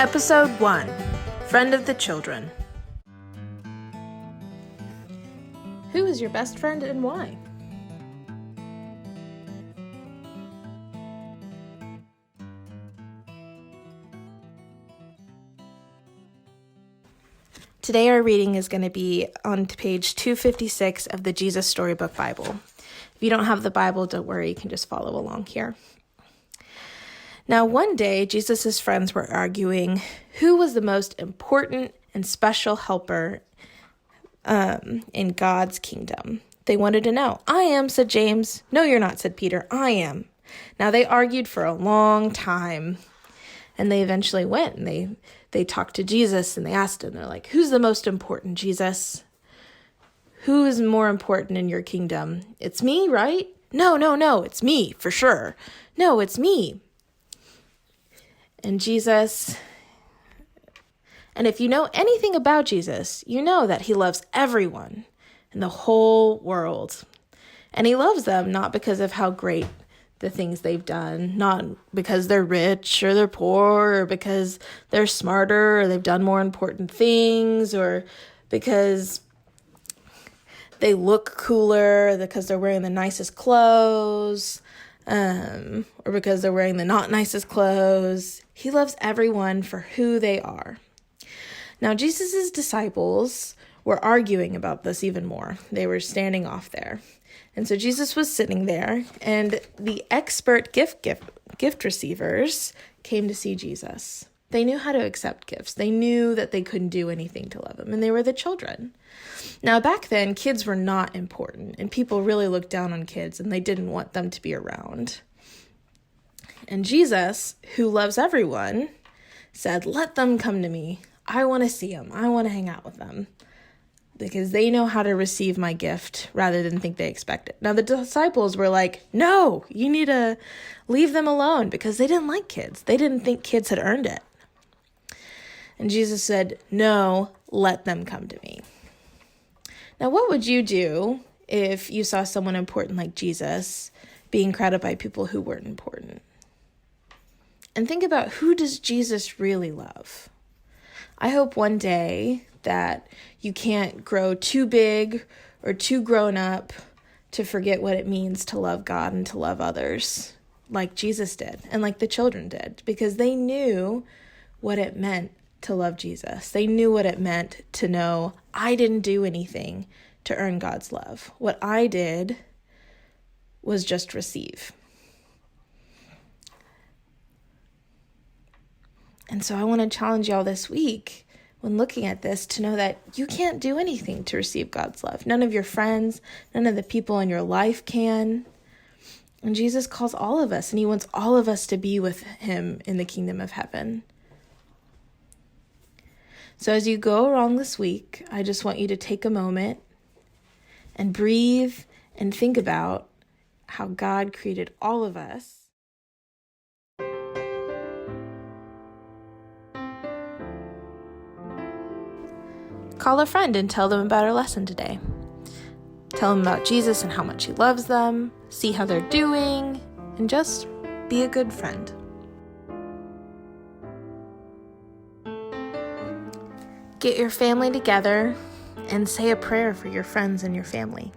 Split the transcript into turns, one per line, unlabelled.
Episode 1, Friend of the Children. Who is your best friend and why? Today our reading is going to be on page 256 of the Jesus Storybook Bible. If you don't have the Bible, don't worry, you can just follow along here. Now, one day, Jesus' friends were arguing who was the most important and special helper in God's kingdom. They wanted to know. I am, said James. No, you're not, said Peter. I am. Now, they argued for a long time, and they eventually went, and they talked to Jesus, and they asked him, they're like, who's the most important, Jesus? Who is more important in your kingdom? It's me, right? No, it's me, for sure. No, it's me. And Jesus, and if you know anything about Jesus, you know that he loves everyone in the whole world. And he loves them not because of how great the things they've done, not because they're rich or they're poor or because they're smarter or they've done more important things or because they look cooler, because they're wearing the nicest clothes, or because they're wearing the not nicest clothes. He loves everyone for who they are. Now, Jesus' disciples were arguing about this even more. They were standing off there. And so Jesus was sitting there, and the expert gift receivers came to see Jesus. They knew how to accept gifts. They knew that they couldn't do anything to love him, and they were the children. Now, back then, kids were not important, and people really looked down on kids, and they didn't want them to be around. And Jesus, who loves everyone, said, let them come to me. I want to see them. I want to hang out with them because they know how to receive my gift rather than think they expect it. Now, the disciples were like, no, you need to leave them alone because they didn't like kids. They didn't think kids had earned it. And Jesus said, no, let them come to me. Now, what would you do if you saw someone important like Jesus being crowded by people who weren't important? And think about, who does Jesus really love? I hope one day that you can't grow too big or too grown up to forget what it means to love God and to love others like Jesus did and like the children did, because they knew what it meant to love Jesus. They knew what it meant to know I didn't do anything to earn God's love. What I did was just receive. And so I want to challenge y'all this week when looking at this to know that you can't do anything to receive God's love. None of your friends, none of the people in your life can. And Jesus calls all of us, and he wants all of us to be with him in the kingdom of heaven. So as you go along this week, I just want you to take a moment and breathe and think about how God created all of us. Call a friend and tell them about our lesson today. Tell them about Jesus and how much he loves them, see how they're doing, and just be a good friend. Get your family together and say a prayer for your friends and your family.